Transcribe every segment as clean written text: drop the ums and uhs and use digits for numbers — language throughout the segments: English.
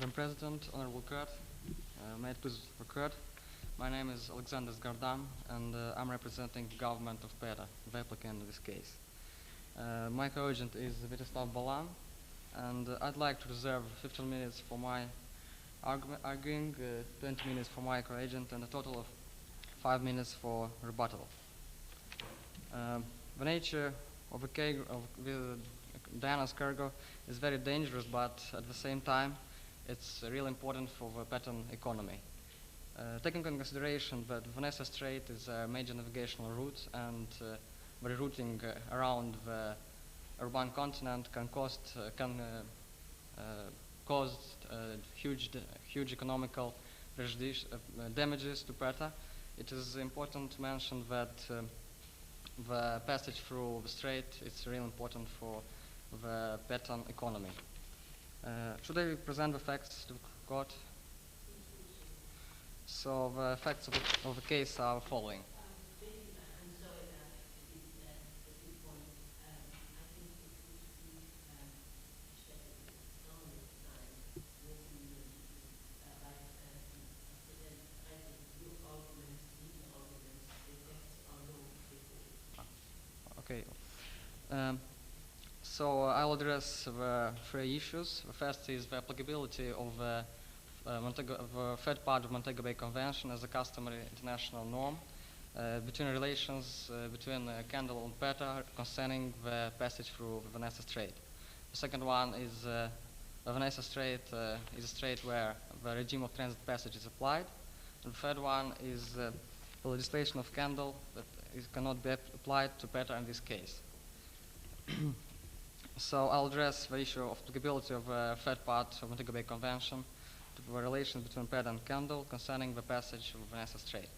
Madam President, Honorable Court, may it please record. My name is Alexander Zgardam, and I'm representing the government of PETA, the applicant in this case. My co-agent is Vyacheslav Balan, and I'd like to reserve 15 minutes for my arguing, 20 minutes for my co-agent, and a total of 5 minutes for rebuttal. The nature of Diana's cargo is very dangerous, but at the same time, it's really important for the pattern economy. Taking into consideration that Vanessa Strait is a major navigational route, and the rerouting around the urban continent can cause huge economical damages to PETA. It is important to mention that the passage through the strait is really important for the pattern economy. Should I present the facts to the court? So the facts of the case are the following. I'm sorry that at this point, I think it would be expected some time walking like present either your arguments, legal arguments, the facts are known before. Okay. So I'll address the three issues. The first is the applicability of the third part of Montego Bay Convention as a customary international norm between relations between Kendal and PETA concerning the passage through the Vanessa Strait. The second one is the Vanessa Strait is a strait where the regime of transit passage is applied. And the third one is the legislation of Kendal that cannot be applied to PETA in this case. So I'll address the issue of applicability of the third part of Montego Bay Convention to the relations between PETA and Kendal concerning the passage of Vanessa Strait.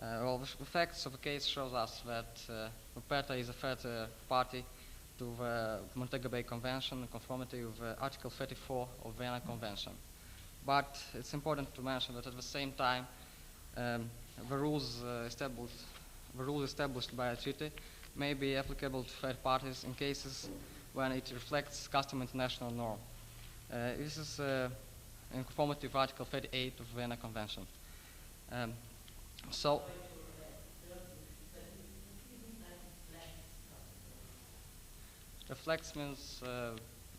Well, the facts of the case shows us that PETA is a third party to the Montego Bay Convention in conformity with Article 34 of the Vienna Convention. But it's important to mention that at the same time, the rules established by a treaty may be applicable to third parties in cases when it reflects custom international norm. This is in conformity with Article 38 of the Vienna Convention. So, reflects means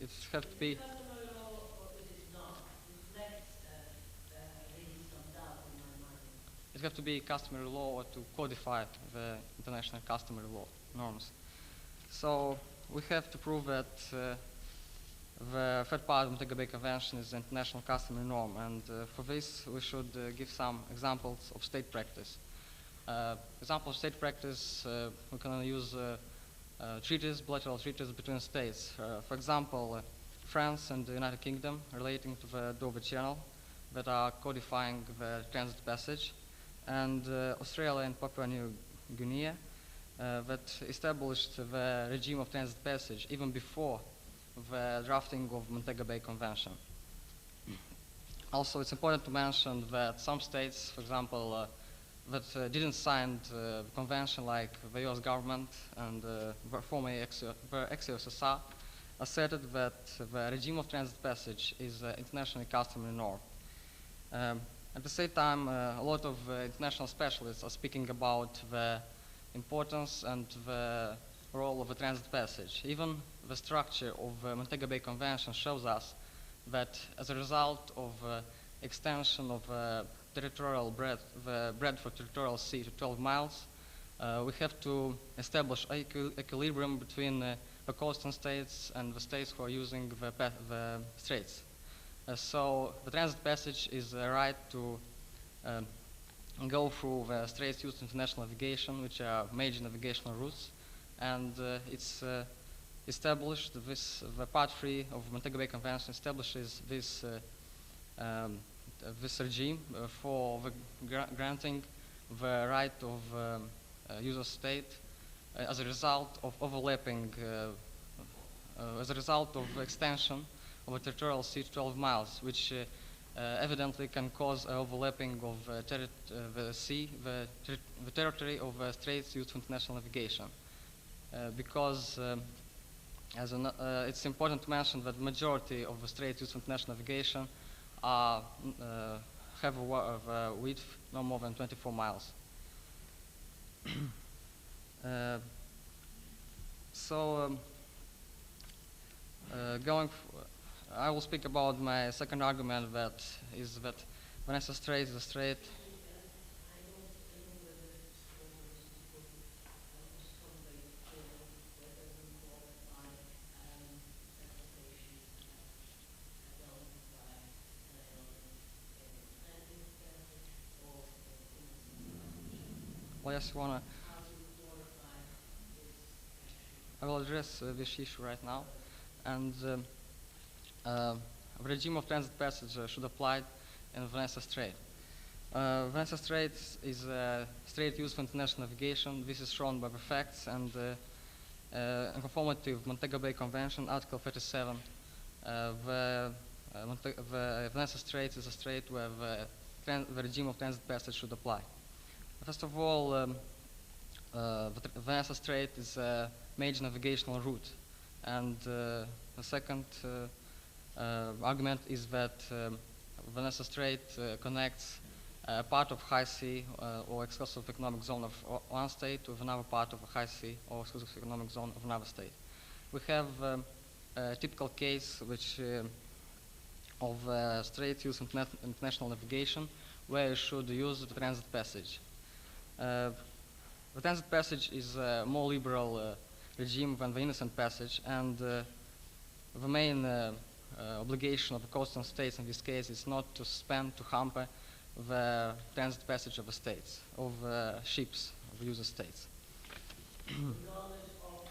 it has to be. It has to be customary law or to codify the international customary law norms. So we have to prove that the third part of the Montego Bay Convention is the international customary norm, and for this we should give some examples of state practice. Example of state practice, we can use treaties, bilateral treaties between states. For example, France and the United Kingdom relating to the Dover Channel that are codifying the transit passage, and Australia and Papua New Guinea that established the regime of transit passage even before the drafting of Montego Bay Convention. Also, it's important to mention that some states, for example, that didn't sign the convention, like the US government and the former ex-USSR, asserted that the regime of transit passage is internationally customary norm. At the same time, a lot of international specialists are speaking about the importance and the role of the transit passage. Even the structure of the Montego Bay Convention shows us that as a result of extension of territorial breadth, the breadth of territorial sea to 12 miles, we have to establish equilibrium between the coastal states and the states who are using the straits. So the transit passage is a right to go through the straits used in international navigation, which are major navigational routes, and it's established the Part 3 of Montego Bay Convention establishes this regime for the granting the right of user state as a result of overlapping, as a result of extension of a territorial sea to 12 miles, which evidently can cause overlapping of the sea, the territory of straits used for international navigation. Because it's important to mention that the majority of the straits used for international navigation have a width no more than 24 miles. So I will speak about my second argument, that is that Vanessa Strait is a strait. Well, yes, I will address this issue right now, and the regime of transit passage should apply in Vanessa Strait. Vanessa Strait is a strait used for international navigation. This is shown by the facts, and in conformity with Montego Bay Convention, Article 37, the Vanessa Strait is a strait where the regime of transit passage should apply. First of all, the Vanessa Strait is a major navigational route, and the second argument is that Vanessa Strait connects a part of high sea or exclusive economic zone of one state with another part of a high sea or exclusive economic zone of another state. We have a typical case of strait used in international navigation, where you should use the transit passage. The transit passage is a more liberal regime than the innocent passage, and the main obligation of the coastal states in this case is not to suspend, to hamper the transit passage of the states, of ships, of user states. Regardless of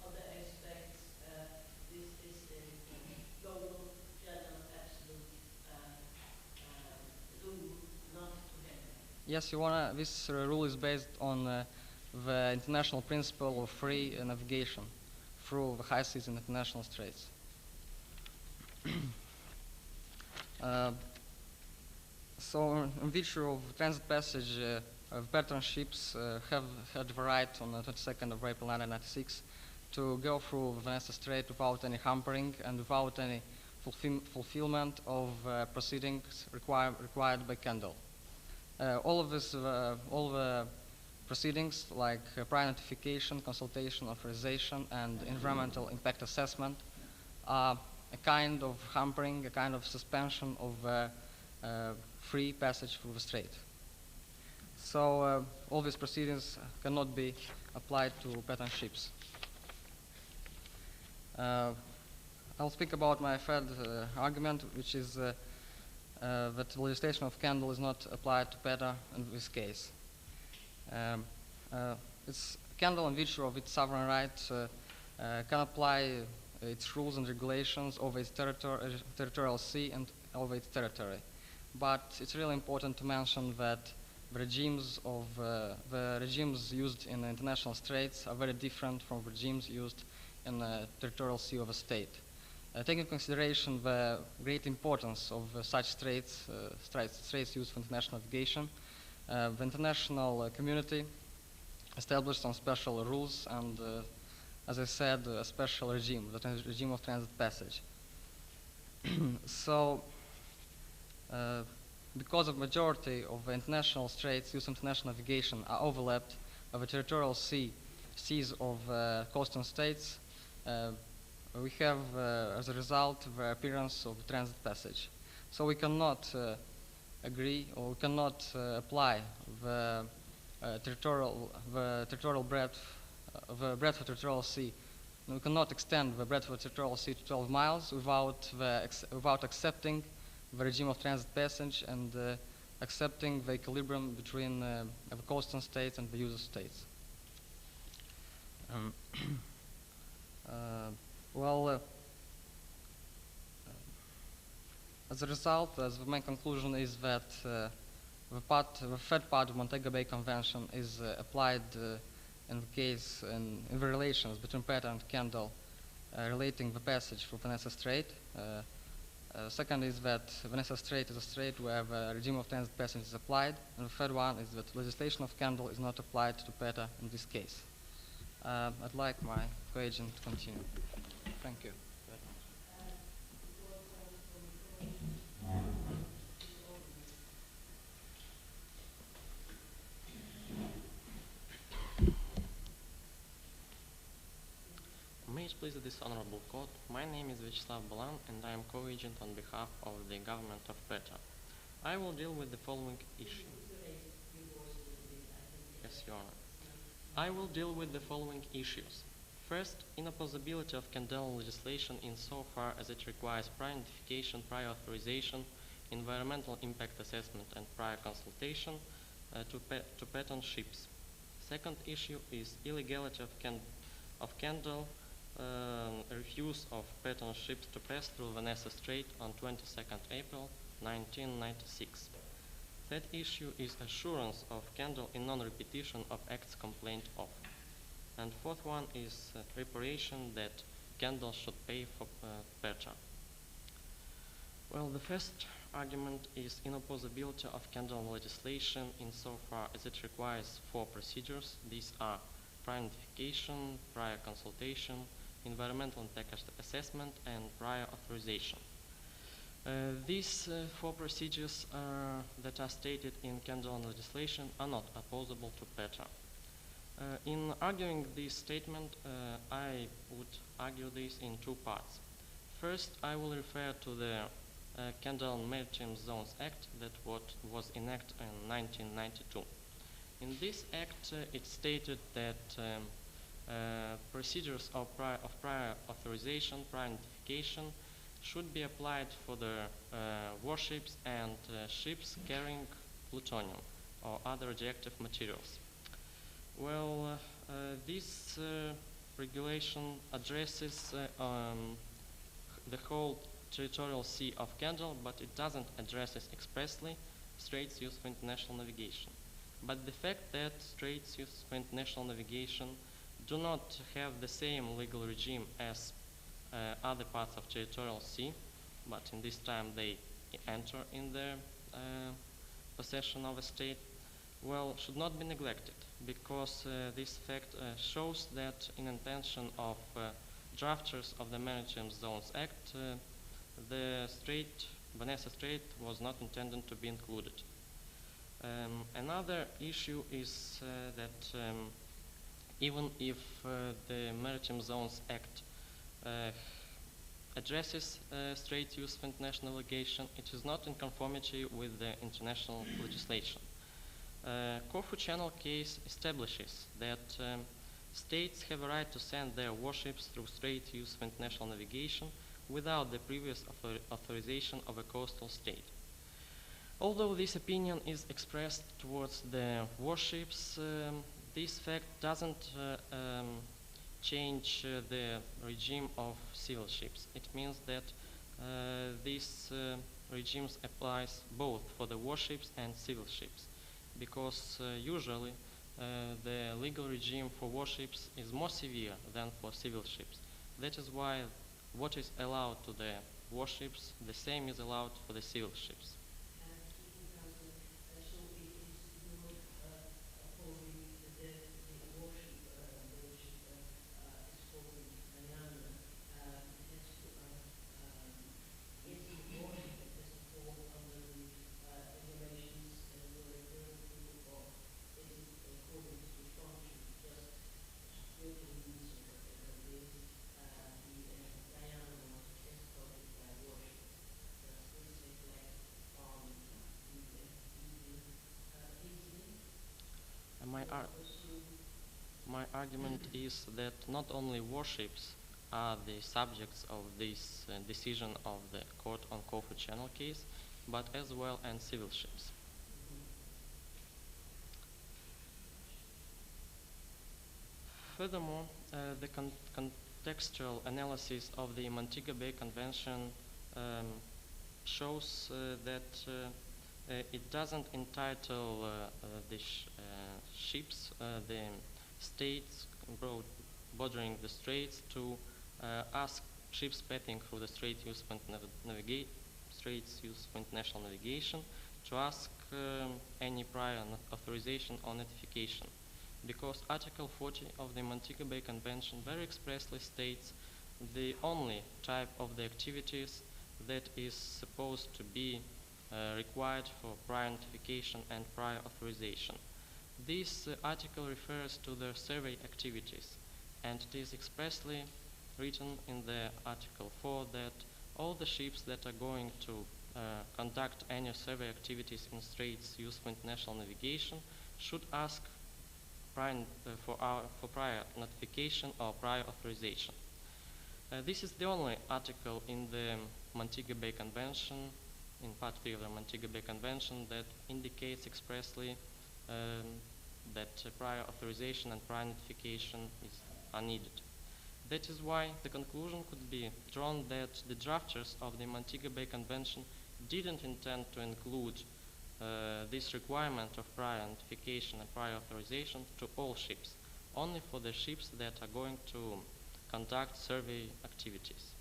other aspects, this is a global, general, absolute rule not to have. Yes, this rule is based on the international principle of free navigation through the high seas and international straits. So, in virtue of transit passage, veteran ships have had the right on the 22nd of April 1996 to go through Vanessa Strait without any hampering and without any fulfillment of proceedings required by Kendall. All the proceedings, like prior notification, consultation, authorization, and environmental impact assessment, are a kind of hampering, a kind of suspension of free passage through the strait. So all these proceedings cannot be applied to pattern ships. I'll speak about my third argument, which is that the legislation of Kendall is not applied to PETA in this case. Kendall, in virtue of its sovereign rights, can apply its rules and regulations over its territorial sea and over its territory. But it's really important to mention that the regimes used in the international straits are very different from regimes used in the territorial sea of a state. Taking into consideration the great importance of such straits used for international navigation, the international community established some special rules and, as I said, a special regime, the regime of transit passage. So, because the majority of the international straits used in international navigation are overlapped by the territorial seas of coastal states, we have, as a result, the appearance of transit passage. So we cannot agree, or we cannot apply the territorial breadth, the breadth of territorial sea. We cannot extend the breadth of territorial sea to 12 miles without accepting the regime of transit passage and accepting the equilibrium between the coastal states and the user states. As a result, as the main conclusion is that the third part of Montego Bay Convention is applied in the relations between PETA and Kendall relating the passage through Vanessa Strait. Second is that Vanessa Strait is a strait where the regime of transit passage is applied, and the third one is that legislation of Kendall is not applied to PETA in this case. I'd like my co-agent to continue. Thank you. it please this honorable court, my name is Vyacheslav Balan and I am co-agent on behalf of the government of Petra. I will deal with the following issue. Yes, Your Honor. I will deal with the following issues. First, inopposability of Candela legislation insofar as it requires prior notification, prior authorization, environmental impact assessment and prior consultation to patent ships. Second issue is illegality of Candle refuse of patent ships to pass through Vanessa Strait on 22nd April 1996. Third issue is assurance of Candle in non-repetition of acts complained of. And fourth one is reparation that Candle should pay for Petra. Well, the first argument is inopposability of Candle legislation insofar as it requires four procedures. These are prior notification, prior consultation, environmental impact assessment, and prior authorization. These four procedures that are stated in Candle legislation are not opposable to Petra. In arguing this statement, I would argue this in two parts. First, I will refer to the Candle Maritime Zones Act that was enacted in 1992. In this act, it stated that procedures of prior authorization, prior notification should be applied for the warships and ships carrying plutonium or other radioactive materials. Well, this regulation addresses the whole territorial sea of Candle, but it doesn't address it expressly straits used for international navigation. But the fact that straits used for international navigation do not have the same legal regime as other parts of territorial sea, but in this time they enter in the possession of a state, well, should not be neglected, because this fact shows that in intention of drafters of the Maritime Zones Act, the Vanessa Strait was not intended to be included. Another issue is that even if the Maritime Zones Act addresses strait use for international navigation, it is not in conformity with the international legislation. Corfu Channel case establishes that states have a right to send their warships through strait use for international navigation without the previous authorization of a coastal state. Although this opinion is expressed towards the warships, this fact doesn't change the regime of civil ships. It means that this regime applies both for the warships and civil ships, because usually the legal regime for warships is more severe than for civil ships. That is why what is allowed to the warships, the same is allowed for the civil ships. My argument is that not only warships are the subjects of this decision of the court on Corfu Channel case, but as well and civil ships. Furthermore, the contextual analysis of the Montego Bay Convention shows that it doesn't entitle the ships, the states bordering the straits, to ask ships passing through the straits used for international navigation to ask any prior authorization or notification, because Article 40 of the Montego Bay Convention very expressly states the only type of the activities that is supposed to be required for prior notification and prior authorization. This article refers to the survey activities, and it is expressly written in the Article 4 that all the ships that are going to conduct any survey activities in straits used for international navigation should ask for prior notification or prior authorization. This is the only article in the Montego Bay Convention, in Part 3 of the Montego Bay Convention, that indicates expressly that prior authorization and prior notification are needed. That is why the conclusion could be drawn that the drafters of the Montego Bay Convention didn't intend to include this requirement of prior notification and prior authorization to all ships, only for the ships that are going to conduct survey activities.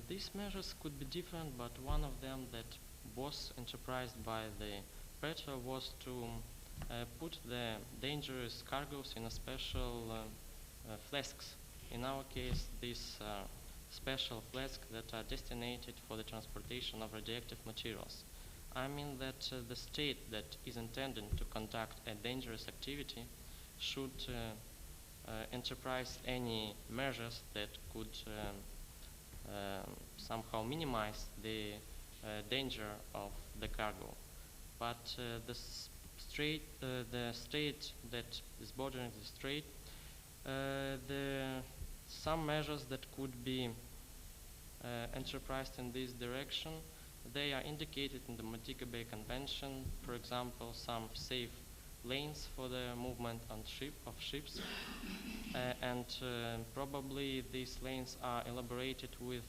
These measures could be different, but one of them that was enterprised by the operator was to put the dangerous cargoes in a special flasks. In our case, these special flasks that are destined for the transportation of radioactive materials. I mean that the state that is intending to conduct a dangerous activity should enterprise any measures that could somehow minimize the danger of the cargo. But the state that is bordering the strait, some measures that could be enterprised in this direction, they are indicated in the Montego Bay Convention. For example, some safe lanes for the movement of ships, and probably these lanes are elaborated with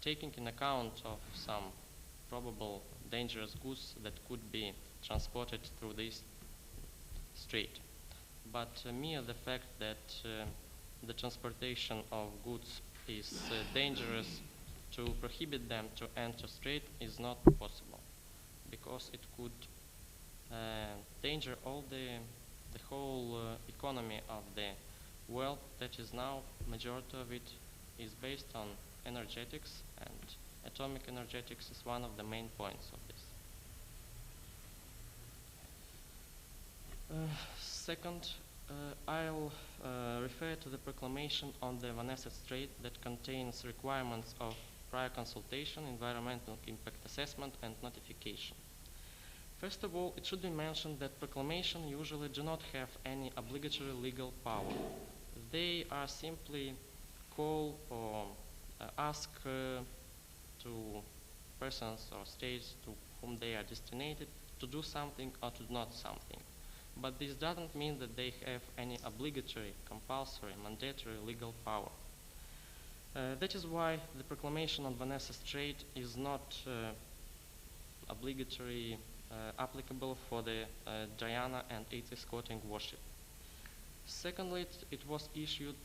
taking in account of some probable dangerous goods that could be transported through this strait. But mere the fact that the transportation of goods is dangerous, to prohibit them to enter strait is not possible, because it could danger all the whole economy of the world that is now, majority of it is based on energetics, and atomic energetics is one of the main points of this. Second, I'll refer to the proclamation on the Vanessa Strait that contains requirements of prior consultation, environmental impact assessment, and notification. First of all, it should be mentioned that proclamations usually do not have any obligatory legal power. They are simply call or ask to persons or states to whom they are destined to do something or to do not something. But this doesn't mean that they have any obligatory, compulsory, mandatory legal power. That is why the proclamation on Vanessa Strait is not obligatory applicable for the Diana and its escorting warship. Secondly, it was issued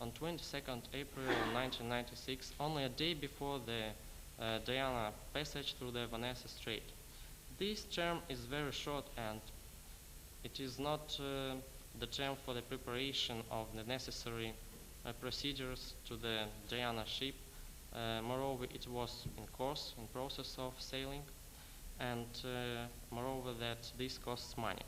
on 22nd April 1996, only a day before the Diana passage through the Vanessa Strait. This term is very short, and it is not the term for the preparation of the necessary procedures to the Diana ship. Moreover, it was in process of sailing, and moreover that this costs money.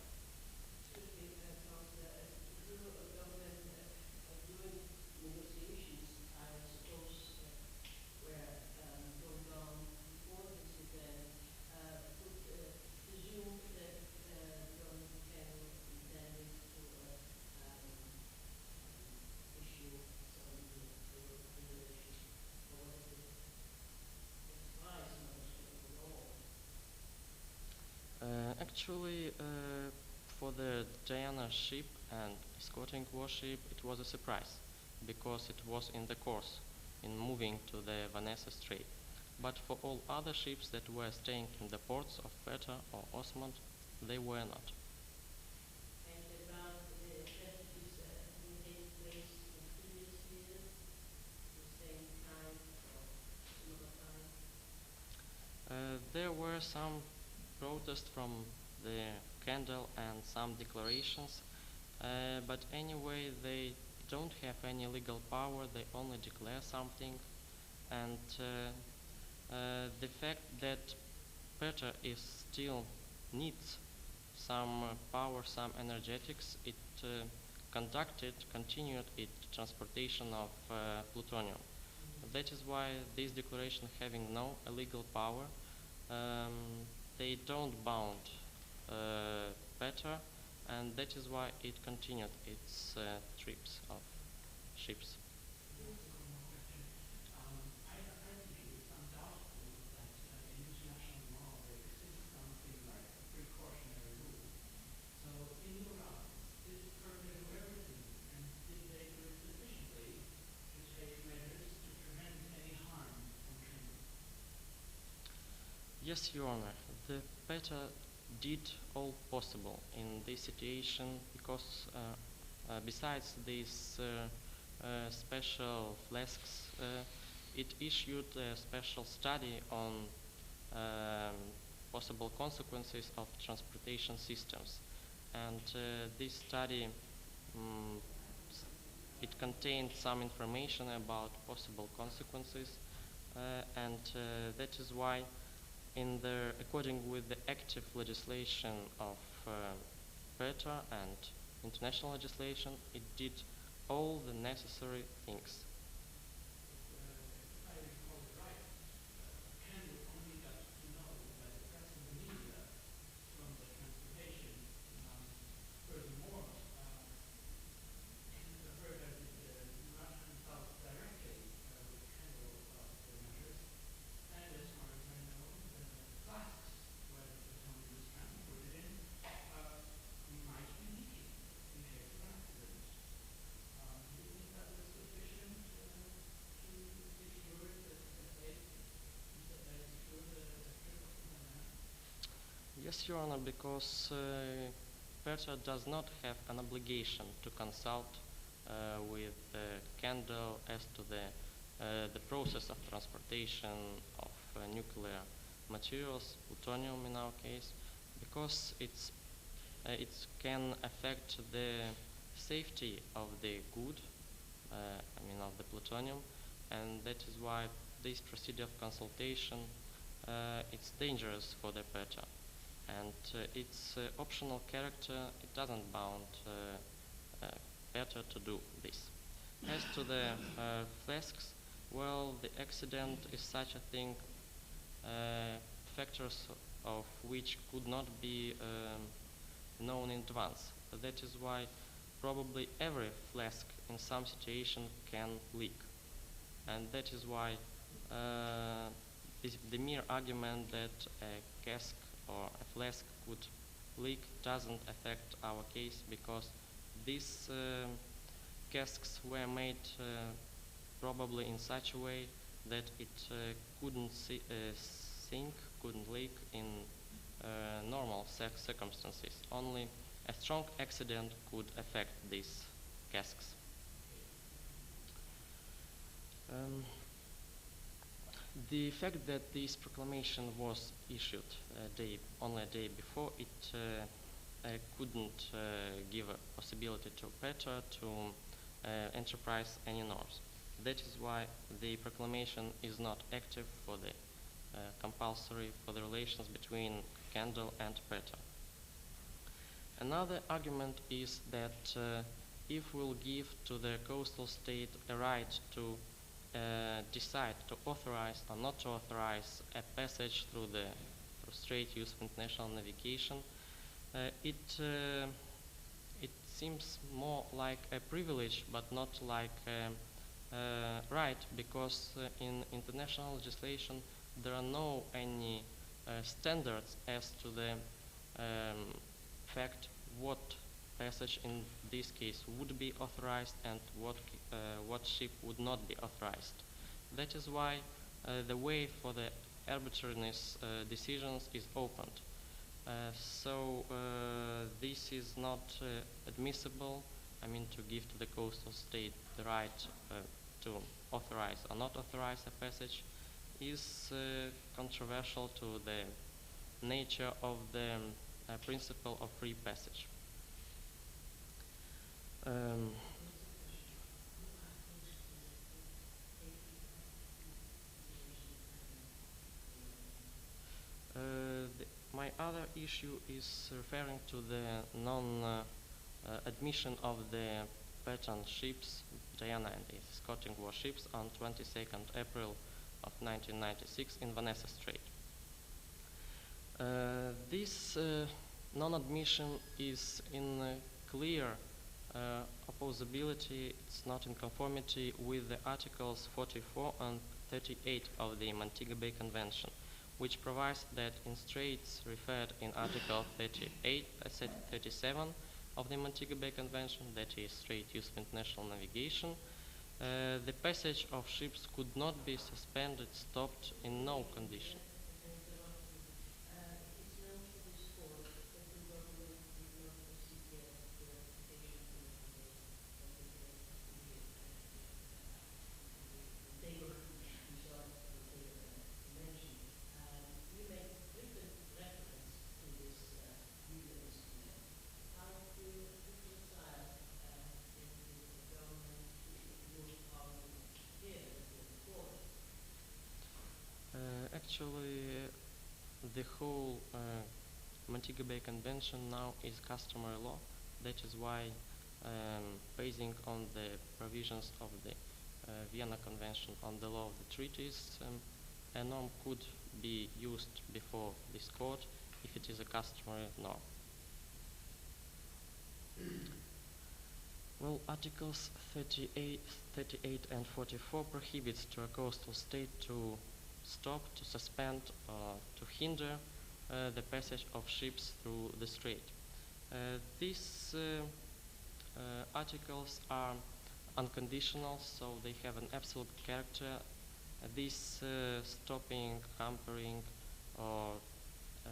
Actually, for the Diana ship and escorting warship, it was a surprise, because it was in the course in moving to the Vanessa Strait. But for all other ships that were staying in the ports of Petra or Osmond, they were not. There were some protests from the Candle and some declarations, but anyway they don't have any legal power, they only declare something, and the fact that Peter is still needs some power, some energetics, it continued its transportation of plutonium. That is why this declaration having no legal power, they don't bound Peter, and that is why it continued its trips of ships. Yes, Your Honor, the Peter did all possible in this situation because besides these special flasks, it issued a special study on possible consequences of transportation systems. And this study it contained some information about possible consequences, and that is why according with the active legislation of PETA and international legislation, it did all the necessary things. Yes, Your Honor, because PETA does not have an obligation to consult with Candle as to the process of transportation of nuclear materials, plutonium in our case, because it can affect the safety of the good, of the plutonium, and that is why this procedure of consultation it's dangerous for the PETA. And its optional character, it doesn't bound PETA to do this. As to the flasks, well, the accident is such a thing, factors of which could not be known in advance. That is why probably every flask in some situation can leak. And that is why the mere argument that a cask or a flask could leak doesn't affect our case, because these casks were made probably in such a way that it couldn't sink, couldn't leak in normal circumstances. Only a strong accident could affect these casks. The fact that this proclamation was issued only a day before, it couldn't give a possibility to PETA to enterprise any norms. That is why the proclamation is not active for the compulsory for the relations between Candle and PETA. Another argument is that if we'll give to the coastal state a right to decide to authorize or not to authorize a passage through straight use of international navigation, it seems more like a privilege but not like a right, because in international legislation there are no any standards as to the fact what passage in this case would be authorized and what ship would not be authorized. That is why the way for the arbitrariness decisions is opened. So this is not admissible, to give to the coastal state the right to authorize or not authorize a passage. is controversial to the nature of the principle of free passage. My other issue is referring to the non-admission of the pattern ships Diana and the escorting warships on 22nd April of 1996 in Vanessa Strait. This non-admission is in clear opposability, it's not in conformity with the Articles 44 and 38 of the Montego Bay Convention, which provides that in straits referred in Article 37 of the Montego Bay Convention, that is strait used for international navigation, the passage of ships could not be suspended, stopped in no condition. Actually, the whole Montego Bay Convention now is customary law. That is why, basing on the provisions of the Vienna Convention on the law of the treaties, a norm could be used before this court if it is a customary norm. Well, Articles 38 and 44 prohibits to a coastal state to stop, to suspend, to hinder the passage of ships through the strait. These articles are unconditional, so they have an absolute character. This stopping, hampering, or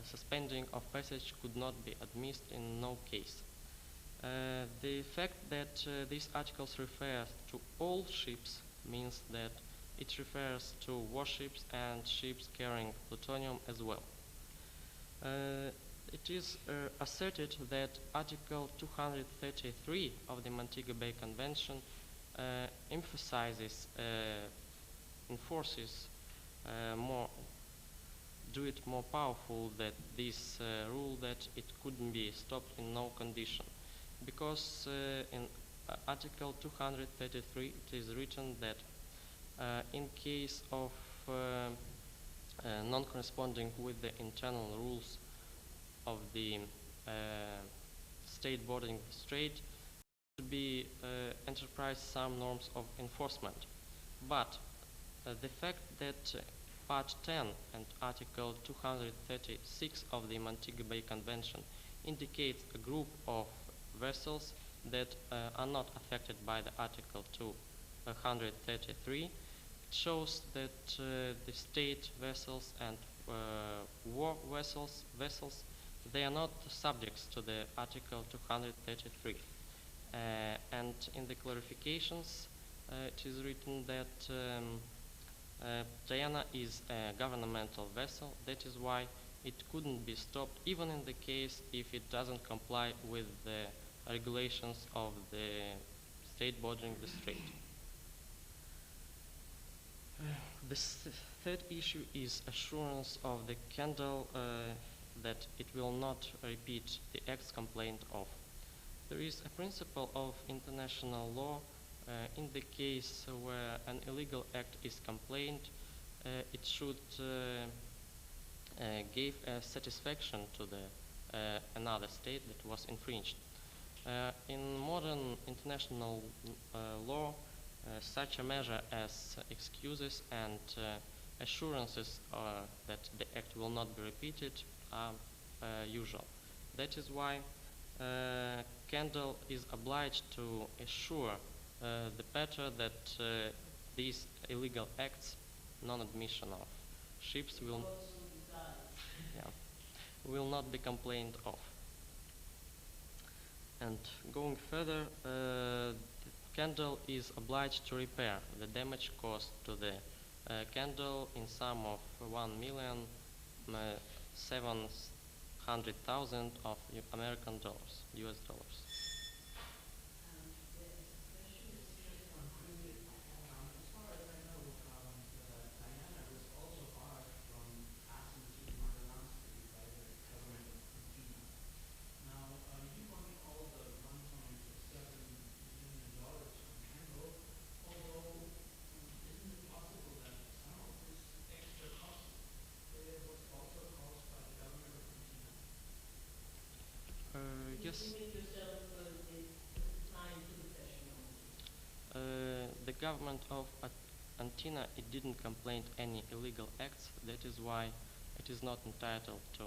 suspending of passage could not be admitted in no case. The fact that these articles refer to all ships means that it refers to warships and ships carrying plutonium as well. It is asserted that Article 233 of the Montego Bay Convention enforces do it more powerful that this rule that it couldn't be stopped in no condition. Because in Article 233 it is written that in case of non-corresponding with the internal rules of the state bordering the strait, should be enterprise some norms of enforcement. But the fact that Part 10 and Article 236 of the Montego Bay Convention indicates a group of vessels that are not affected by the Article 233, it shows that the state vessels and war vessels, they are not subjects to the Article 233. And in the clarifications, it is written that Diana is a governmental vessel. That is why it couldn't be stopped, even in the case if it doesn't comply with the regulations of the state bordering the strait. The third issue is assurance of the candle that it will not repeat the acts complained of. There is a principle of international law in the case where an illegal act is complained, it should give a satisfaction to the another state that was infringed. In modern international law, such a measure as excuses and assurances that the act will not be repeated are usual. That is why Candle is obliged to assure the patter that these illegal acts, non-admission of ships, will not be complained of. And going further, Candle is obliged to repair the damage caused to the Candle in sum of 1,700,000 of American dollars, US dollars. Yes. The government of Antina, it didn't complain any illegal acts. That is why it is not entitled to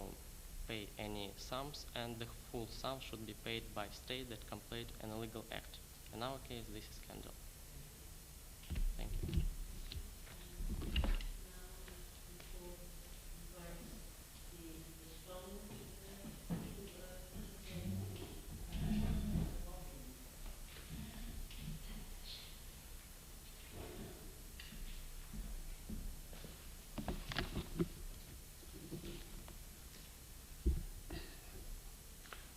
pay any sums, and the full sum should be paid by state that complained an illegal act. In our case, this is scandal. Thank you.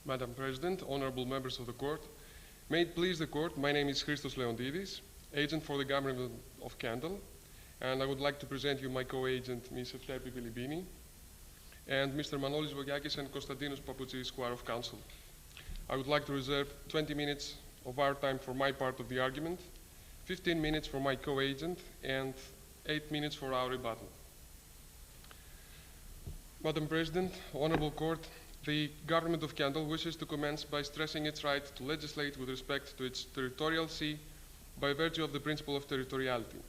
Madam President, honorable members of the court, may it please the court, my name is Christos Leontidis, agent for the government of Kendal, and I would like to present you my co-agent, Ms. Eftepi Pilibini, and Mr. Manolis Vogiakis and Konstantinos Papoutsis, who are of counsel. I would like to reserve 20 minutes of our time for my part of the argument, 15 minutes for my co-agent, and 8 minutes for our rebuttal. Madam President, honorable court, the government of Kendal wishes to commence by stressing its right to legislate with respect to its territorial sea by virtue of the principle of territoriality.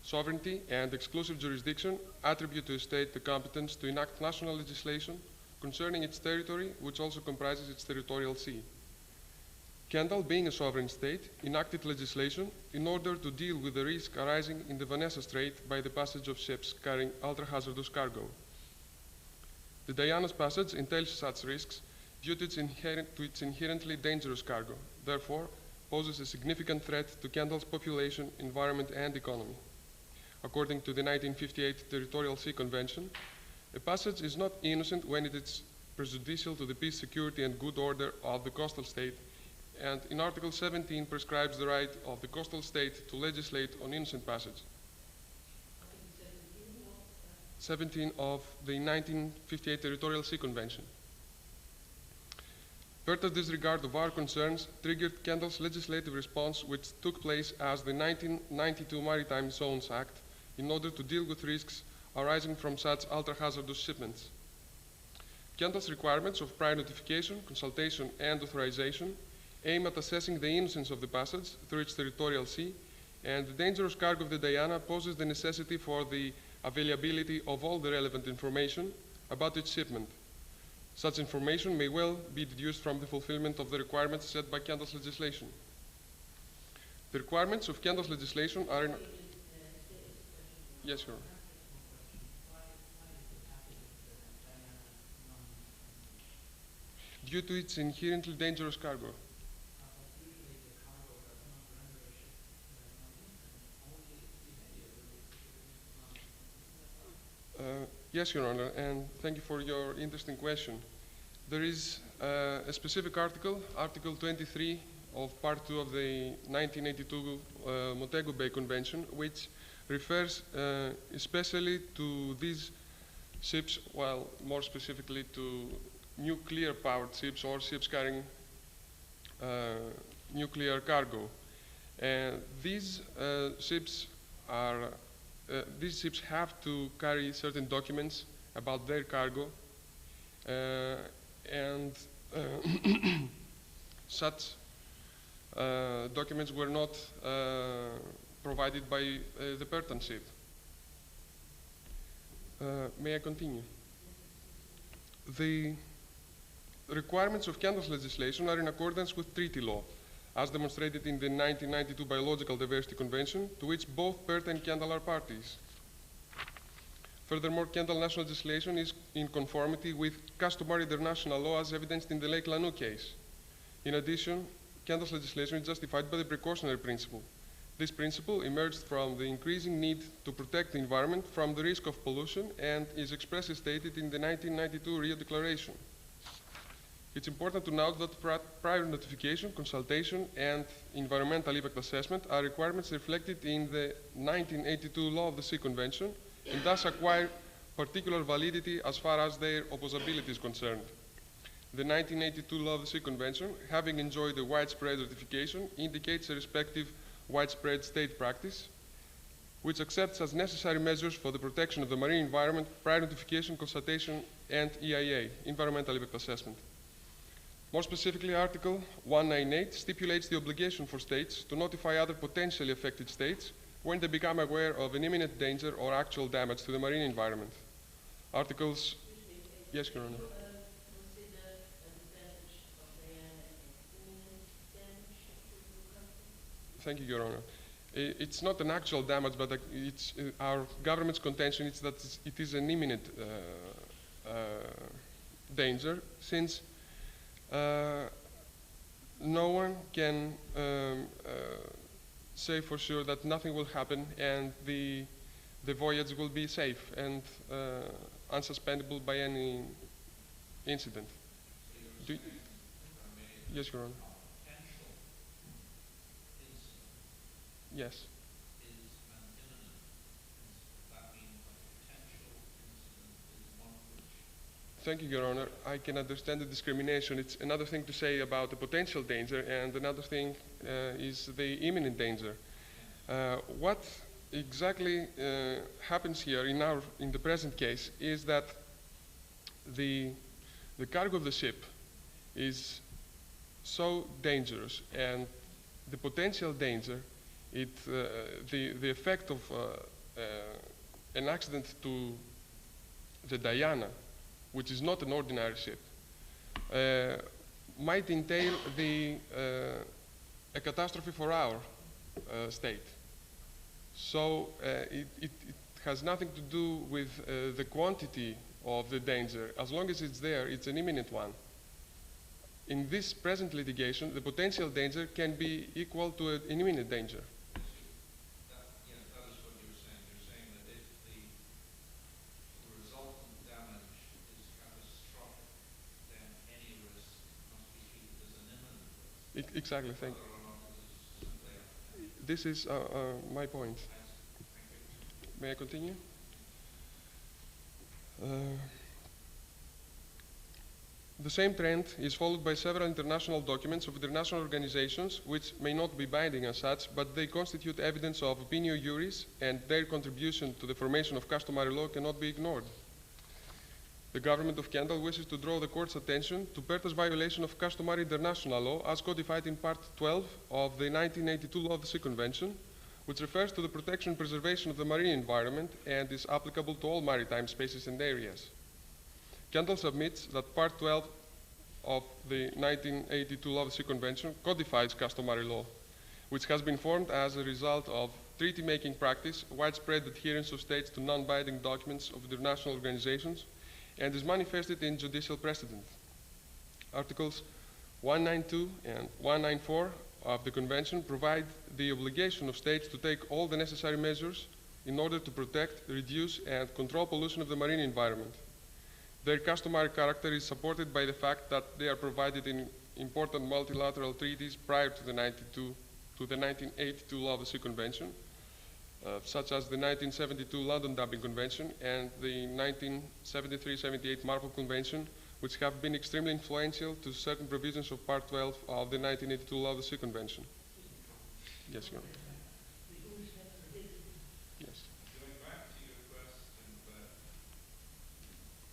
Sovereignty and exclusive jurisdiction attribute to a state the competence to enact national legislation concerning its territory, which also comprises its territorial sea. Kendal, being a sovereign state, enacted legislation in order to deal with the risk arising in the Vanessa Strait by the passage of ships carrying ultra-hazardous cargo. The Diana's passage entails such risks due to its inherently dangerous cargo, therefore poses a significant threat to Kendal's population, environment, and economy. According to the 1958 Territorial Sea Convention, a passage is not innocent when it is prejudicial to the peace, security, and good order of the coastal state, and in Article 17 prescribes the right of the coastal state to legislate on innocent passage. 17 of the 1958 Territorial Sea Convention. Further disregard of our concerns triggered Kendal's legislative response, which took place as the 1992 Maritime Zones Act in order to deal with risks arising from such ultra-hazardous shipments. Kendal's requirements of prior notification, consultation, and authorization aim at assessing the innocence of the passage through its territorial sea, and the dangerous cargo of the Diana poses the necessity for the availability of all the relevant information about its shipment. Such information may well be deduced from the fulfillment of the requirements set by Kendal's legislation. The requirements of Kendal's legislation are in... Yes, Your Honor. Due to its inherently dangerous cargo. Yes, Your Honor, and thank you for your interesting question. There is a specific article, Article 23 of Part 2 of the 1982 Montego Bay Convention, which refers especially to these ships, well, more specifically to nuclear-powered ships or ships carrying nuclear cargo. These ships have to carry certain documents about their cargo, and such documents were not provided by the Pertan ship. May I continue? The requirements of Kendal's legislation are in accordance with treaty law, as demonstrated in the 1992 Biological Diversity Convention, to which both PERT and Kendal are parties. Furthermore, Kendal national legislation is in conformity with customary international law as evidenced in the Lake Lanu case. In addition, Kendal's legislation is justified by the precautionary principle. This principle emerged from the increasing need to protect the environment from the risk of pollution and is expressly stated in the 1992 Rio Declaration. It's important to note that prior notification, consultation, and environmental impact assessment are requirements reflected in the 1982 Law of the Sea Convention and thus acquire particular validity as far as their opposability is concerned. The 1982 Law of the Sea Convention, having enjoyed a widespread ratification, indicates a respective widespread state practice, which accepts as necessary measures for the protection of the marine environment prior notification, consultation, and EIA, environmental impact assessment. More specifically, Article 198 stipulates the obligation for states to notify other potentially affected states when they become aware of an imminent danger or actual damage to the marine environment. Articles... Yes, Your Honor. Consider the passage of Diana as imminent damage to the country? Thank you, Your Honor. It's not an actual damage, but it's our government's contention is that it is an imminent danger, since no one can say for sure that nothing will happen and the voyage will be safe and unsuspendable by any incident. Yes, Your Honor. Yes. Is an imminent incident. That means a potential incident is one which... Thank you, Your Honor. I can understand the discrimination. It's another thing to say about the potential danger, and another thing is the imminent danger. What exactly happens here in the present case is that the cargo of the ship is so dangerous, and the potential danger, the effect of an accident to the Diana, which is not an ordinary ship, might entail a catastrophe for our state. So it has nothing to do with the quantity of the danger. As long as it's there, it's an imminent one. In this present litigation, the potential danger can be equal to an imminent danger. Yes, that is what you're saying. You're saying that if the resultant damage is catastrophic, then any risk must be treated as an imminent risk. Exactly, thank you. Whether or not it is simply a potential. This is my point. Thank you. May I continue? The same trend is followed by several international documents of international organizations which may not be binding as such, but they constitute evidence of opinio juris, and their contribution to the formation of customary law cannot be ignored. The government of Kendall wishes to draw the court's attention to PERTA's violation of customary international law as codified in Part 12 of the 1982 Law of the Sea Convention, which refers to the protection and preservation of the marine environment and is applicable to all maritime spaces and areas. Kendall submits that Part 12 of the 1982 Law of the Sea Convention codifies customary law, which has been formed as a result of treaty-making practice, widespread adherence of states to non-binding documents of international organizations, and is manifested in judicial precedent. Articles 192 and 194 of the Convention provide the obligation of states to take all the necessary measures in order to protect, reduce, and control pollution of the marine environment. Their customary character is supported by the fact that they are provided in important multilateral treaties prior to the 1982 Law of the Sea Convention, such as the 1972 London Dumping Convention and the 1973-78 Marpol Convention, which have been extremely influential to certain provisions of Part 12 of the 1982 Law of the Sea Convention. Yes, Your Honor. Yes. Going back to your question that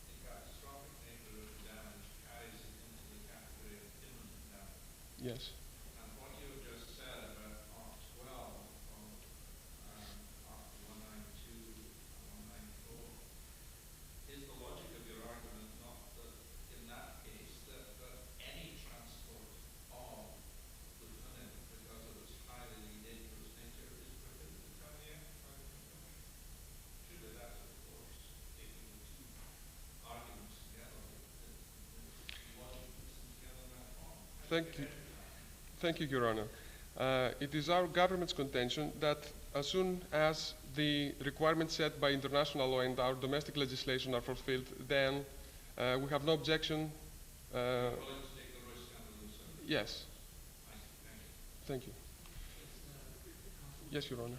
the catastrophic nature of the damage carries it into the category of imminent damage. Yes. And what you just said about Part 12 of Part 192 and 194, is the logic of your argument not that in that case that any transport of plutonium because of its highly dangerous nature is prohibited by the Act by the Convention? Surely that is, of course, taking the two arguments together. The logic puts them together in that form. Thank you. Thank you, Your Honor. It is our government's contention that as soon as the requirements set by international law and our domestic legislation are fulfilled, then we have no objection. Willing to take the risk under the circuit? Yes. I see. Thank Thank you. you. Yes, Your Honor.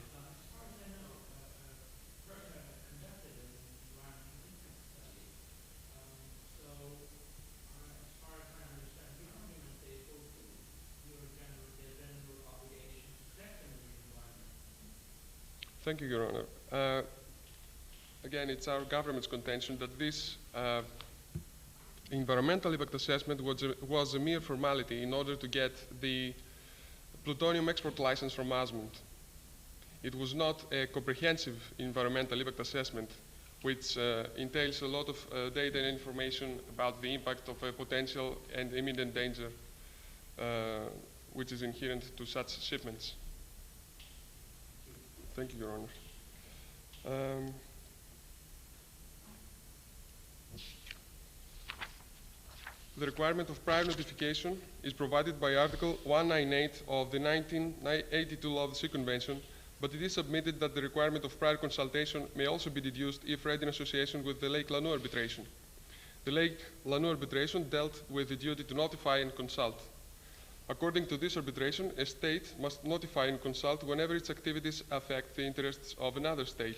Thank you, Your Honor. Again, it's our government's contention that this environmental impact assessment was a mere formality in order to get the plutonium export license from Asmund. It was not a comprehensive environmental impact assessment, which entails a lot of data and information about the impact of a potential and imminent danger which is inherent to such shipments. Thank you, Your Honor. The requirement of prior notification is provided by Article 198 of the 1982 Law of the Sea Convention, but it is submitted that the requirement of prior consultation may also be deduced if read in association with the Lake Lanu arbitration. The Lake Lanu arbitration dealt with the duty to notify and consult. According to this arbitration, a state must notify and consult whenever its activities affect the interests of another state.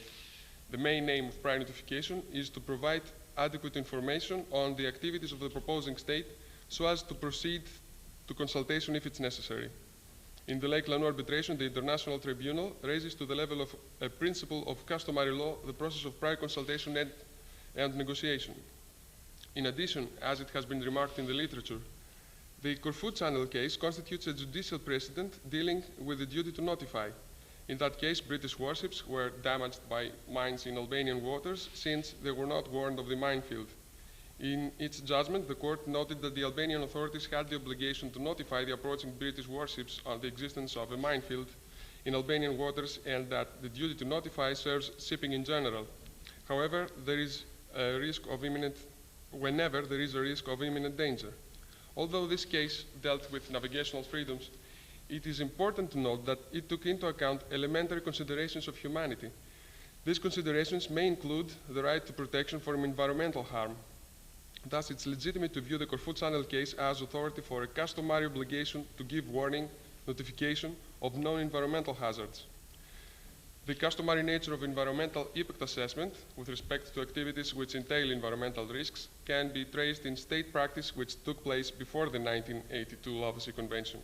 The main aim of prior notification is to provide adequate information on the activities of the proposing state so as to proceed to consultation if it's necessary. In the Lake Lanu arbitration, the International Tribunal raises to the level of a principle of customary law the process of prior consultation and negotiation. In addition, as it has been remarked in the literature, the Corfu Channel case constitutes a judicial precedent dealing with the duty to notify. In that case, British warships were damaged by mines in Albanian waters since they were not warned of the minefield. In its judgment, the court noted that the Albanian authorities had the obligation to notify the approaching British warships on the existence of a minefield in Albanian waters and that the duty to notify serves shipping in general. However, there is a risk of whenever there is a risk of imminent danger. Although this case dealt with navigational freedoms, it is important to note that it took into account elementary considerations of humanity. These considerations may include the right to protection from environmental harm. Thus, it's legitimate to view the Corfu Channel case as authority for a customary obligation to give warning, notification of known environmental hazards. The customary nature of environmental impact assessment with respect to activities which entail environmental risks can be traced in state practice which took place before the 1982 Law of the Sea Convention.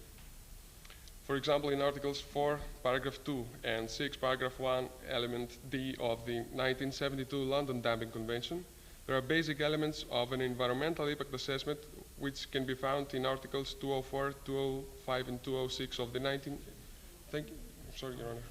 For example, in Articles 4, Paragraph 2 and 6, Paragraph 1, Element D of the 1972 London Dumping Convention, there are basic elements of an environmental impact assessment which can be found in Articles 204, 205, and 206 of the 19... Thank you. Sorry, Your Honor.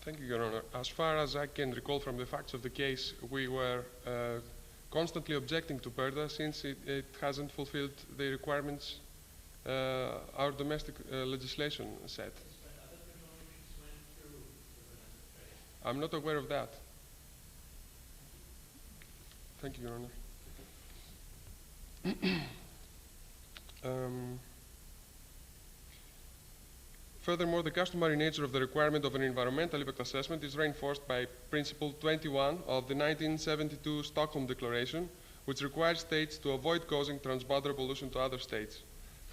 Thank you, Your Honor. As far as I can recall from the facts of the case, we were constantly objecting to PERDA since it hasn't fulfilled the requirements our domestic legislation set. I'm not aware of that. Thank you, Your Honor. Furthermore, the customary nature of the requirement of an environmental impact assessment is reinforced by Principle 21 of the 1972 Stockholm Declaration, which requires states to avoid causing transboundary pollution to other states.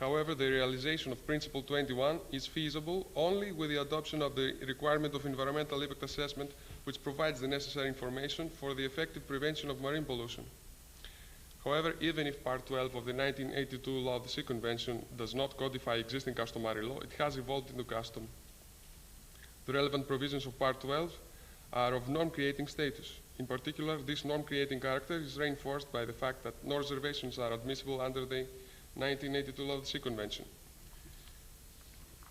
However, the realization of Principle 21 is feasible only with the adoption of the requirement of environmental impact assessment, which provides the necessary information for the effective prevention of marine pollution. However, even if Part 12 of the 1982 Law of the Sea Convention does not codify existing customary law, it has evolved into custom. The relevant provisions of Part 12 are of non-creating status. In particular, this norm-creating character is reinforced by the fact that no reservations are admissible under the 1982 Law of the Sea Convention.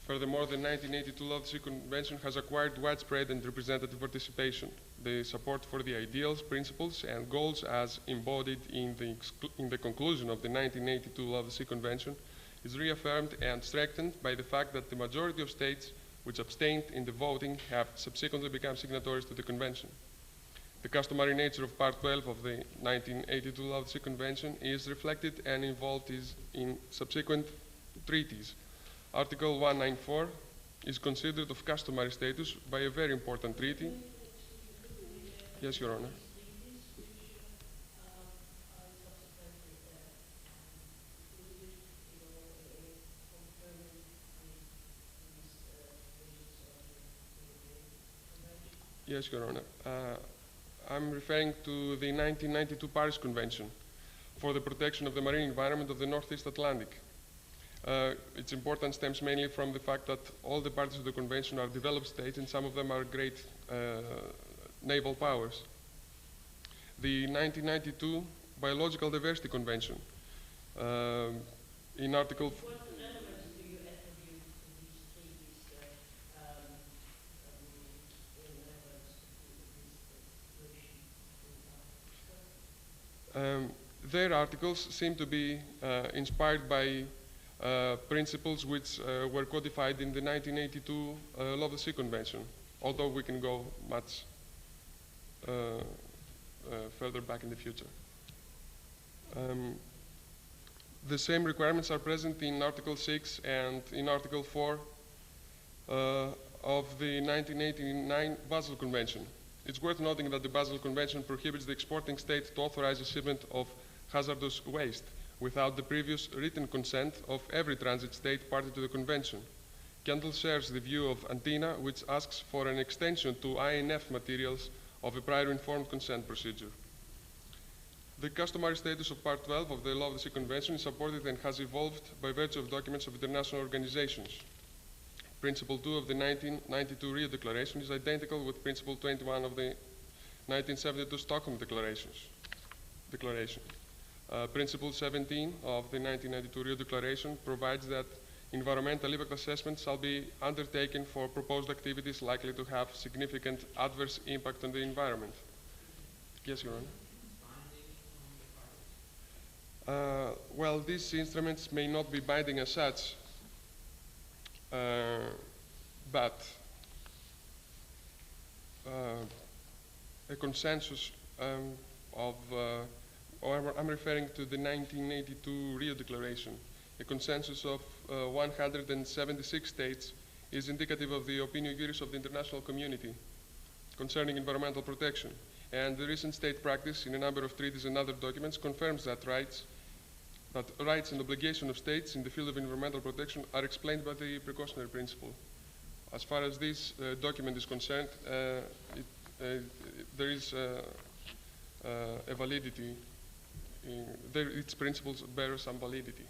Furthermore, the 1982 Law of the Sea Convention has acquired widespread and representative participation. The support for the ideals, principles, and goals as embodied in the conclusion of the 1982 Law of the Sea Convention is reaffirmed and strengthened by the fact that the majority of states which abstained in the voting have subsequently become signatories to the Convention. The customary nature of Part 12 of the 1982 Law of the Sea Convention is reflected and involved in subsequent treaties. Article 194 is considered of customary status by a very important treaty. Yes, Your Honor. Yes, Your Honor. I'm referring to the 1992 Paris Convention for the protection of the marine environment of the Northeast Atlantic. Its importance stems mainly from the fact that all the parties of the convention are developed states and some of them are great naval powers. The 1992 Biological Diversity Convention, in Article... What relevance do you attribute to these treaties in reference to this version? Their articles seem to be inspired by principles which were codified in the 1982 Law of the Sea Convention, although we can go much further back in the future. The same requirements are present in Article 6 and in Article 4 of the 1989 Basel Convention. It's worth noting that the Basel Convention prohibits the exporting state to authorize the shipment of hazardous waste without the previous written consent of every transit state party to the convention. Kendall shares the view of Antina, which asks for an extension to INF materials of a prior informed consent procedure. The customary status of Part 12 of the Law of the Sea Convention is supported and has evolved by virtue of documents of international organizations. Principle 2 of the 1992 Rio Declaration is identical with Principle 21 of the 1972 Stockholm Declaration. Principle 17 of the 1992 Rio Declaration provides that environmental impact assessment shall be undertaken for proposed activities likely to have significant adverse impact on the environment. Yes, Your Honor. Well, these instruments may not be binding as such, but a consensus I'm referring to the 1982 Rio Declaration. A consensus of 176 states is indicative of the opinion views of the international community concerning environmental protection. And the recent state practice in a number of treaties and other documents confirms that rights and obligations of states in the field of environmental protection are explained by the precautionary principle. As far as this document is concerned, there is a validity. Its principles bear some validity.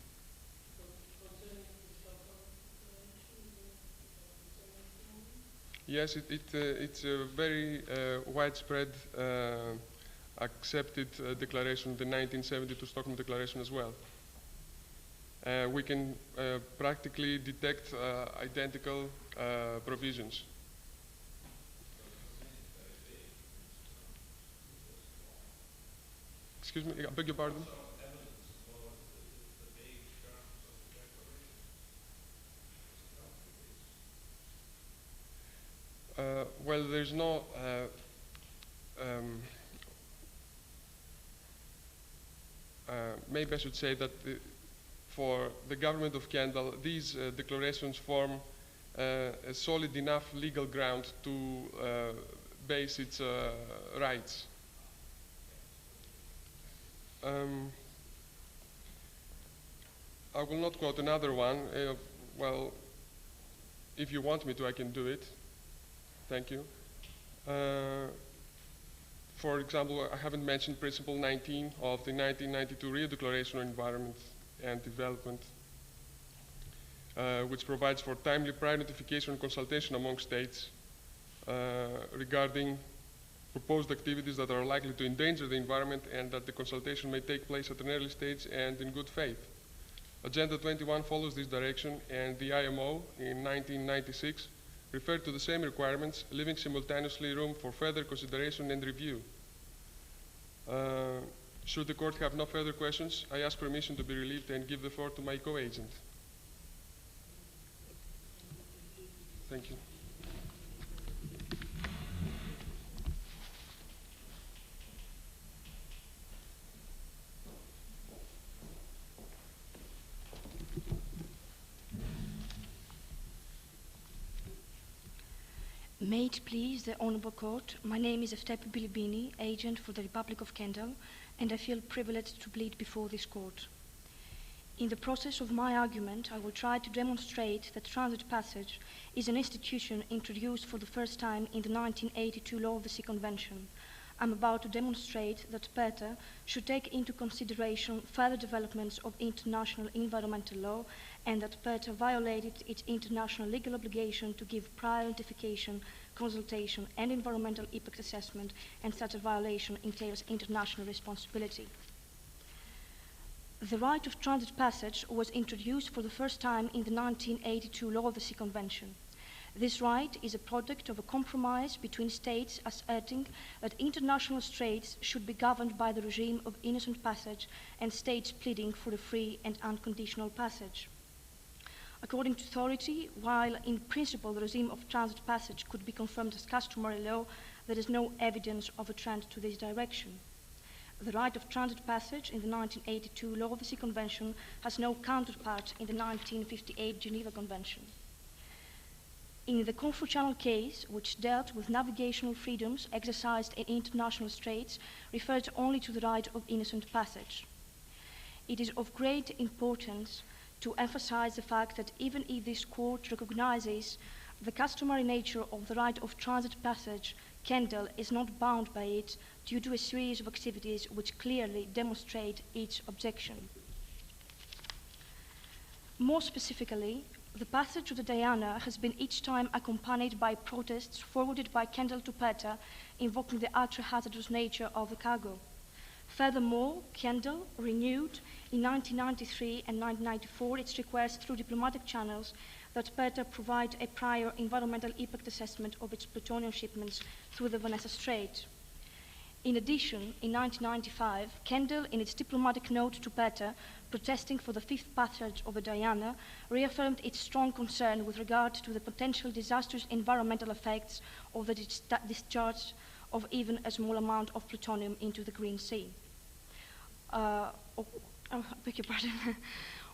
Yes, it's a very widespread accepted declaration, the 1972 Stockholm Declaration as well. We can practically detect identical provisions. Excuse me, I beg your pardon? Well, there's no maybe I should say that for the government of Kendall, these declarations form a solid enough legal ground to base its rights. I will not quote another one. Well, if you want me to, I can do it. Thank you. For example, I haven't mentioned Principle 19 of the 1992 Rio Declaration on Environment and Development, which provides for timely prior notification and consultation among states regarding proposed activities that are likely to endanger the environment, and that the consultation may take place at an early stage and in good faith. Agenda 21 follows this direction, and the IMO in 1996 referred to the same requirements, leaving simultaneously room for further consideration and review. Should the court have no further questions, I ask permission to be relieved and give the floor to my co-agent. Thank you. May it please the Honourable Court, my name is Eftepi Bilibini, agent for the Republic of Kendal, and I feel privileged to plead before this court. In the process of my argument, I will try to demonstrate that transit passage is an institution introduced for the first time in the 1982 Law of the Sea Convention. I'm about to demonstrate that PETA should take into consideration further developments of international environmental law, and that PETA violated its international legal obligation to give prior notification, consultation, and environmental impact assessment, and such a violation entails international responsibility. The right of transit passage was introduced for the first time in the 1982 Law of the Sea Convention. This right is a product of a compromise between states asserting that international straits should be governed by the regime of innocent passage, and states pleading for a free and unconditional passage. According to authority, while in principle the regime of transit passage could be confirmed as customary law, there is no evidence of a trend to this direction. The right of transit passage in the 1982 Law of the Sea Convention has no counterpart in the 1958 Geneva Convention. In the Corfu Channel case, which dealt with navigational freedoms exercised in international straits, referred only to the right of innocent passage. It is of great importance to emphasize the fact that even if this court recognizes the customary nature of the right of transit passage, Kendal is not bound by it due to a series of activities which clearly demonstrate its objection. More specifically, the passage of the Diana has been each time accompanied by protests forwarded by Kendal to PETA invoking the ultra-hazardous nature of the cargo. Furthermore, Kendal renewed in 1993 and 1994 its request through diplomatic channels that PETA provide a prior environmental impact assessment of its plutonium shipments through the Vanessa Strait. In addition, in 1995, Kendal, in its diplomatic note to PETA, protesting for the fifth passage of the Diana, reaffirmed its strong concern with regard to the potential disastrous environmental effects of the discharge of even a small amount of plutonium into the Green Sea. Beg your pardon.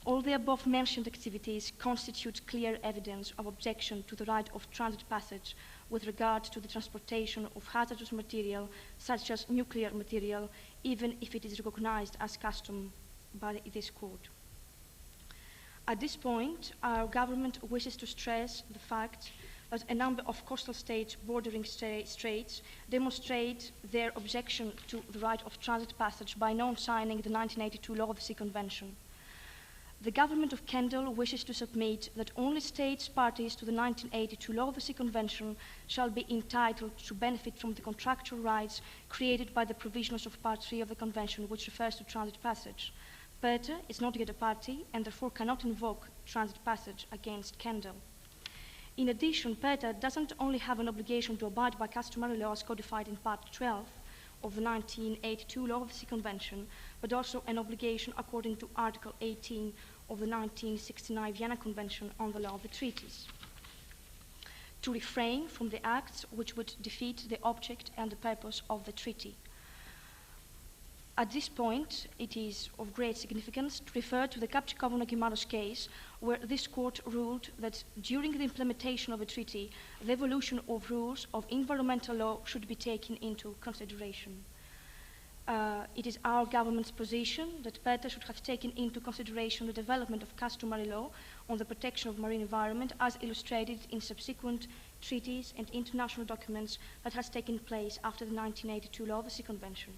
All the above mentioned activities constitute clear evidence of objection to the right of transit passage with regard to the transportation of hazardous material such as nuclear material, even if it is recognized as custom by this court. At this point, our government wishes to stress the fact that a number of coastal states bordering straits demonstrate their objection to the right of transit passage by non-signing the 1982 Law of the Sea Convention. The government of Kendal wishes to submit that only states parties to the 1982 Law of the Sea Convention shall be entitled to benefit from the contractual rights created by the provisions of Part 3 of the Convention, which refers to transit passage. PETA is not yet a party and therefore cannot invoke transit passage against Kendal. In addition, PETA doesn't only have an obligation to abide by customary laws codified in Part 12 of the 1982 Law of the Sea Convention, but also an obligation according to Article 18 of the 1969 Vienna Convention on the Law of the Treaties, to refrain from the acts which would defeat the object and the purpose of the treaty. At this point, it is of great significance to refer to the Capchikavona-Gimaros case, where this court ruled that during the implementation of a treaty, the evolution of rules of environmental law should be taken into consideration. It is our government's position that PETA should have taken into consideration the development of customary law on the protection of marine environment as illustrated in subsequent treaties and international documents that has taken place after the 1982 Law of the Sea Convention.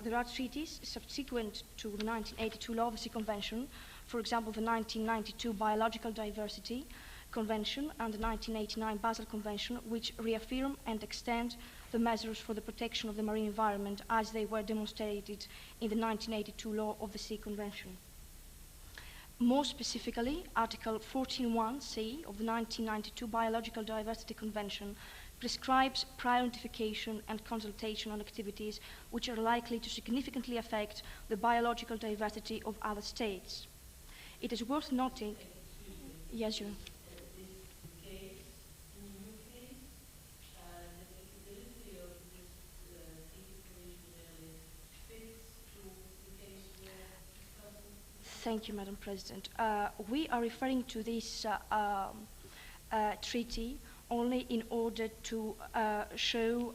There are treaties subsequent to the 1982 Law of the Sea Convention, for example, the 1992 Biological Diversity Convention and the 1989 Basel Convention, which reaffirm and extend the measures for the protection of the marine environment as they were demonstrated in the 1982 Law of the Sea Convention. More specifically, Article 14.1c of the 1992 Biological Diversity Convention prescribes prior notification and consultation on activities which are likely to significantly affect the biological diversity of other states. It is worth noting... Yes, Your Honor. Thank you, Madam President. We are referring to this treaty only in order to show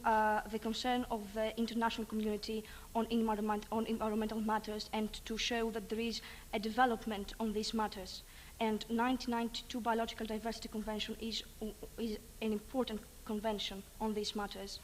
the concern of the international community on environmental matters and to show that there is a development on these matters. And 1992 Biological Diversity Convention is an important convention on these matters.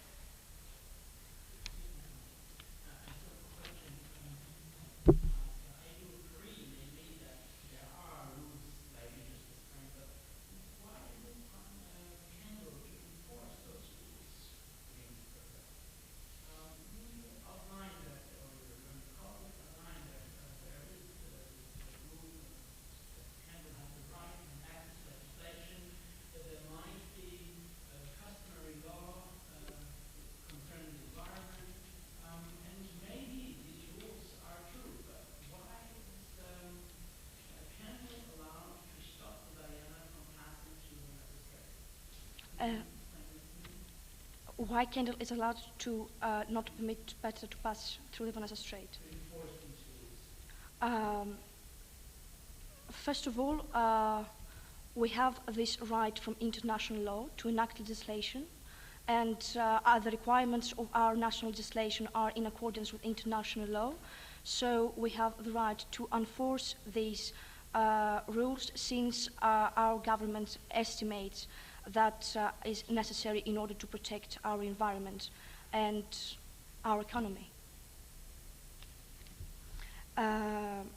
Why Kendall is allowed to not permit Petra to pass through the Vanessa Strait? First of all, we have this right from international law to enact legislation, and the requirements of our national legislation are in accordance with international law. So we have the right to enforce these rules since our government estimates that is necessary in order to protect our environment and our economy.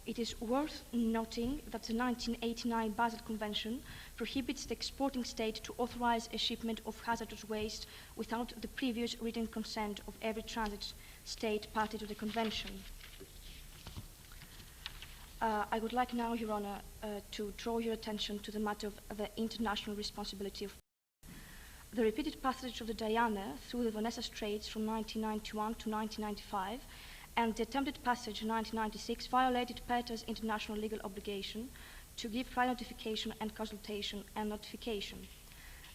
It is worth noting that the 1989 Basel Convention prohibits the exporting state to authorize a shipment of hazardous waste without the previous written consent of every transit state party to the convention. I would like now, Your Honor, to draw your attention to the matter of the international responsibility of the repeated passage of the Diana through the Vanessa Straits from 1991 to 1995 and the attempted passage in 1996 violated Petra's international legal obligation to give prior notification and consultation and notification.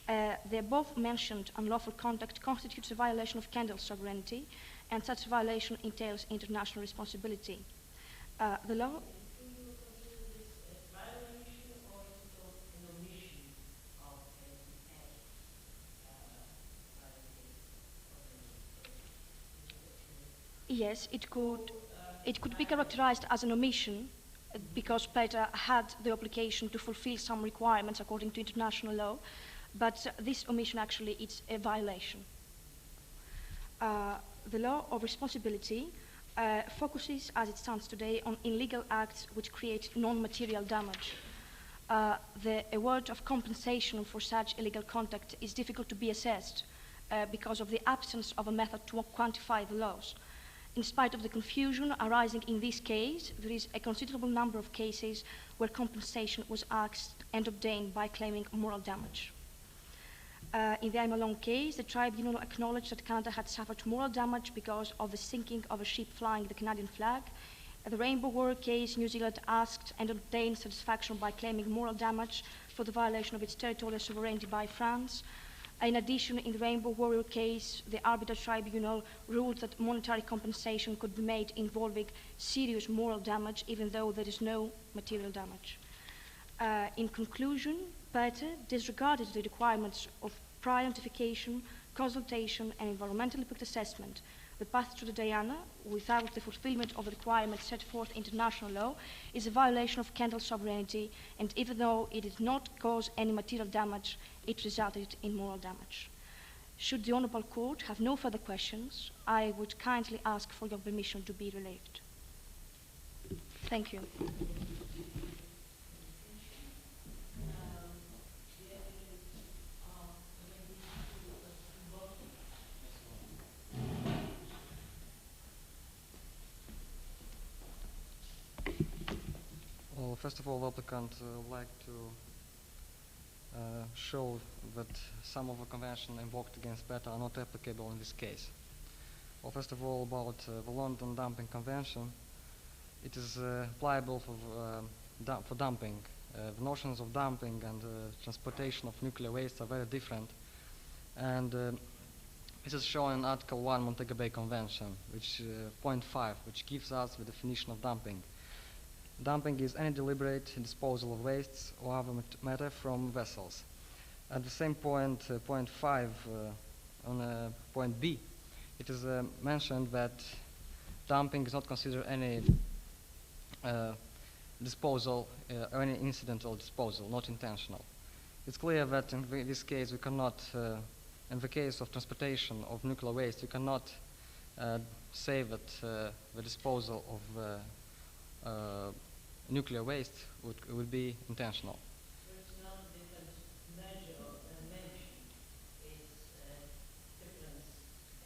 The above-mentioned unlawful conduct constitutes a violation of Kendall's sovereignty, and such violation entails international responsibility. The law... Yes, it could be characterized as an omission because Petra had the obligation to fulfill some requirements according to international law, but this omission actually is a violation. The law of responsibility focuses, as it stands today, on illegal acts which create non-material damage. The award of compensation for such illegal conduct is difficult to be assessed because of the absence of a method to quantify the loss. In spite of the confusion arising in this case, there is a considerable number of cases where compensation was asked and obtained by claiming moral damage. In the Malone case, the tribunal acknowledged that Canada had suffered moral damage because of the sinking of a ship flying the Canadian flag. In the Rainbow War case, New Zealand asked and obtained satisfaction by claiming moral damage for the violation of its territorial sovereignty by France. In addition, in the Rainbow Warrior case, the arbitral tribunal ruled that monetary compensation could be made involving serious moral damage, even though there is no material damage. In conclusion, Petra disregarded the requirements of prior notification, consultation, and environmental impact assessment. The path to the Diana, without the fulfillment of the requirements set forth in international law, is a violation of Kendall's sovereignty, and even though it did not cause any material damage, it resulted in moral damage. Should the Honourable Court have no further questions, I would kindly ask for your permission to be relieved. Thank you. The first of all, the applicant would like to show that some of the conventions invoked against PETA are not applicable in this case. Well, first of all, about the London Dumping Convention, it is applicable for dumping. The notions of dumping and transportation of nuclear waste are very different, and this is shown in Article 1 Montego Bay Convention, which point 5, which gives us the definition of dumping. Dumping is any deliberate disposal of wastes or other matter from vessels. At the same point, point 5, on point B, it is mentioned that dumping is not considered any disposal or any incidental disposal, not intentional. It's clear that in this case we cannot, in the case of transportation of nuclear waste, you cannot say that the disposal of nuclear waste would be intentional. So it's not a different measure or mention, it's difference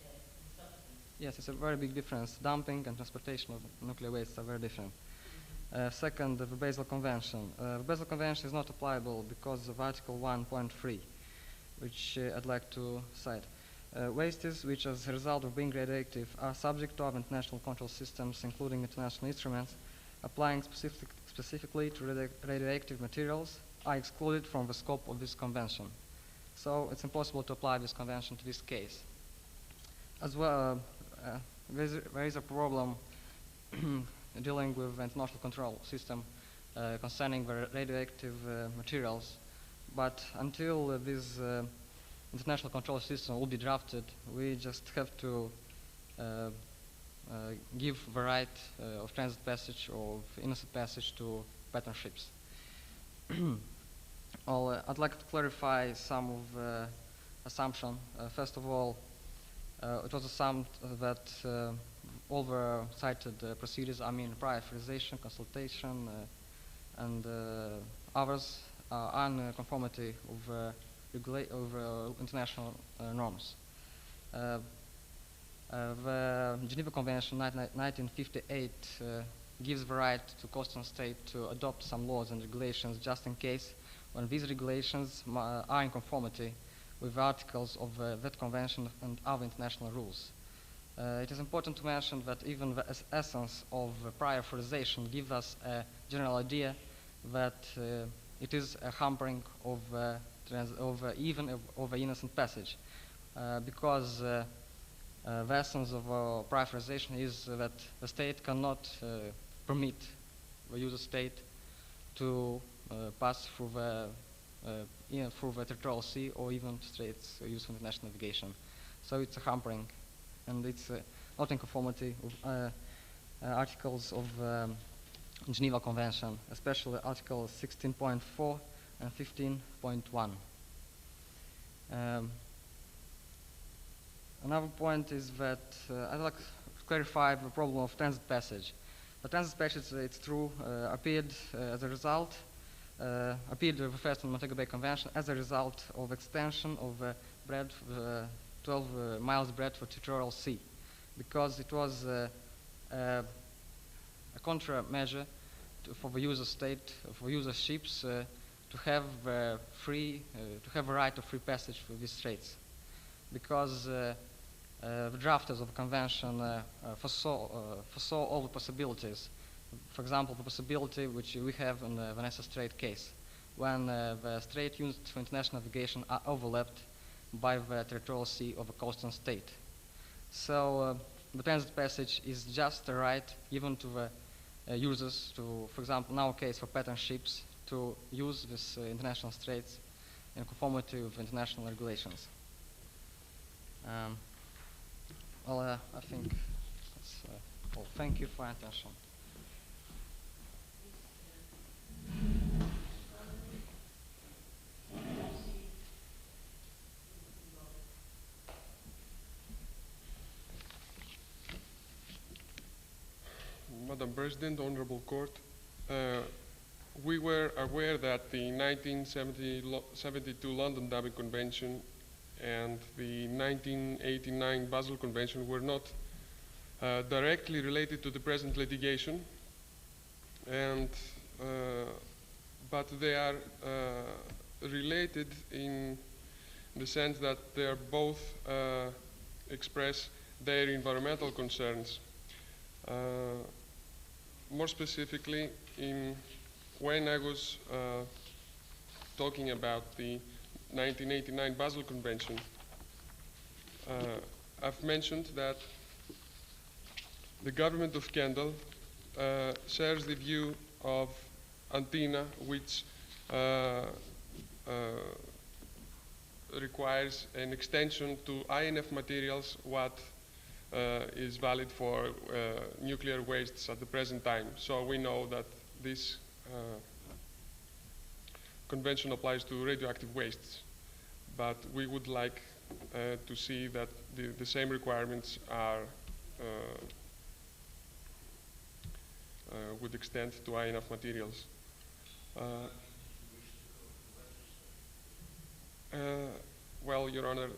in substance. Yes, it's a very big difference. Dumping and transportation of nuclear waste are very different. Second, the Basel Convention. The Basel Convention is not applicable because of Article 1.3, which I'd like to cite. Wastes which as a result of being radioactive are subject to other international control systems, including international instruments, applying specifically to radioactive materials, are excluded from the scope of this convention. So it's impossible to apply this convention to this case. As well, there is a problem dealing with the international control system concerning the radioactive materials, but until this international control system will be drafted, we just have to give the right of transit passage or of innocent passage to pattern ships. I'd like to clarify some of the assumptions. First of all, it was assumed that all the cited procedures, I mean prior authorization, consultation, and others, are in conformity with international norms. The Geneva Convention 1958 gives the right to coastal state to adopt some laws and regulations just in case when these regulations are in conformity with articles of that convention and other international rules. It is important to mention that even the essence of prior authorization gives us a general idea that it is a hampering of innocent passage, because the essence of prior authorization is that the state cannot permit the user state to pass through the territorial sea or even straits used for international navigation. So it's a hampering, and it's not in conformity with articles of Geneva Convention, especially Article 16.4 and 15.1. Another point is that I'd like to clarify the problem of transit passage. The transit passage, it's true, appeared as a result, appeared first in the Montego Bay Convention as a result of extension of breadth, 12 miles breadth for territorial sea, because it was a countermeasure for the user state, for user ships to have a right of free passage through these straits, because the drafters of the convention foresaw all the possibilities. For example, the possibility which we have in the Vanessa Strait case, when the strait used for international navigation are overlapped by the territorial sea of a coastal state. So the transit passage is just a right given to the users to, for example, in our case for pattern ships, to use this international straits in conformity with international regulations. I think that's all. Thank you for your attention. Madam President, Honorable Court, we were aware that the 1972 London Dumping Convention and the 1989 Basel Convention were not directly related to the present litigation, and but they are related in the sense that they are both express their environmental concerns. More specifically, when I was talking about the 1989 Basel Convention, I've mentioned that the government of Kendal shares the view of Antina, which requires an extension to INF materials what is valid for nuclear wastes at the present time. So we know that this convention applies to radioactive wastes, but we would like to see that the same requirements are would extend to INF materials. Well, Your Honor,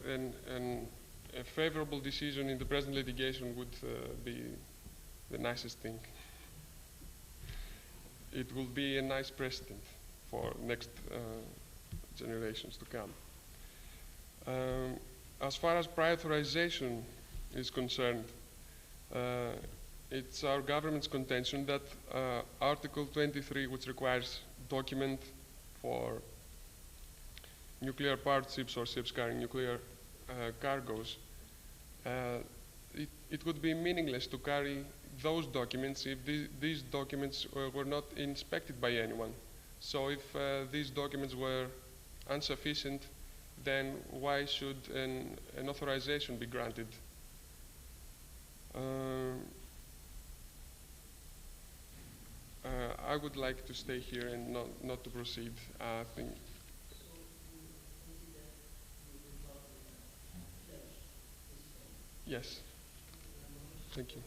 a favorable decision in the present litigation would be the nicest thing. It will be a nice precedent for next generations to come. As far as prior authorization is concerned, it's our government's contention that Article 23, which requires document for nuclear powered ships or ships carrying nuclear cargoes, it would be meaningless to carry those documents if these documents were not inspected by anyone. So if these documents were insufficient, then why should an authorization be granted? I would like to stay here and not to proceed. I think. Yes. Thank you.